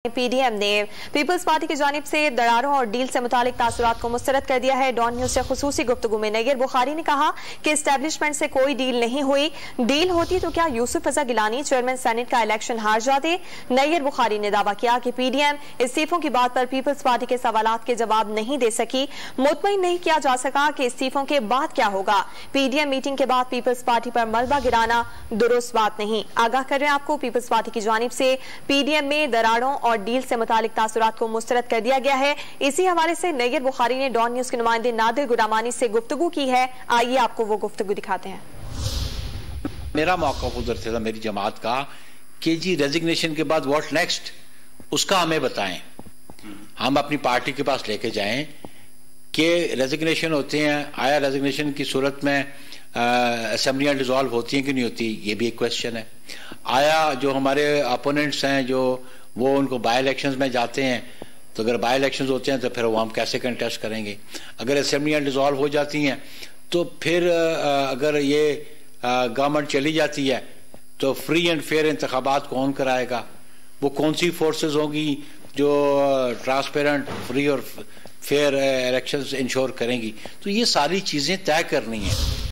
PDM ने peoples party की जानिब से दरारों और डील से मुतालिक तासुरात को मुस्तरद कर दिया है। डॉन न्यूज से खुसूसी गुफ्तगू में नैयर बुखारी ने कहा कि एस्टेब्लिशमेंट से कोई डील नहीं हुई, डील होती तो क्या यूसुफ रजा गिलानी चेयरमैन सेनेट का इलेक्शन हार जाते। नैयर बुखारी ने दावा किया कि पीडीएम इस्तीफों की बात पर पीपल्स पार्टी के सवालात के जवाब नहीं दे सकी, मुतमईन नहीं किया जा सका कि इस्तीफों के बाद क्या होगा। पीडीएम मीटिंग के बाद पीपल्स पार्टी पर मलबा गिराना दुरुस्त बात नहीं। आगाह कर रहे हैं आपको, पीपल्स पार्टी की जानिब से पीडीएम में दरारों और डील से मुतालिक तासुरात को मुस्तरद कर दिया गया है। इसी हवाले से नैयर बुखारी ने डॉन न्यूज के नुमाइंदे नादिर गुलामानी से गुफ्तगू की है। आइए आपको वो गुफ्तगू दिखाते हैं। मेरा मौका उधर से था मेरी जमात का कि जी रेजिग्नेशन के बाद व्हाट नेक्स्ट, उसका हमें बताएं, हम अपनी पार्टी के पास लेके जाएं कि रेजिग्नेशन होते हैं, आया रेजिग्नेशन की सूरत में असेंबलियां डिसॉल्व होती हैं कि नहीं होती, ये भी एक क्वेश्चन है। आया जो हमारे अपोनेंट्स हैं जो वो उनको बाय इलेक्शंस में जाते हैं, तो अगर बाय इलेक्शंस होते हैं तो फिर वो हम कैसे कंटेस्ट करेंगे। अगर असेंबलियां डिसॉल्व हो जाती हैं तो फिर अगर ये गवर्नमेंट चली जाती है तो फ्री एंड फेयर इंतखाबात कौन कराएगा, वो कौन सी फोर्सेस होंगी जो ट्रांसपेरेंट फ्री और फेयर इलेक्शंस इंश्योर करेंगी। तो ये सारी चीजें तय करनी है।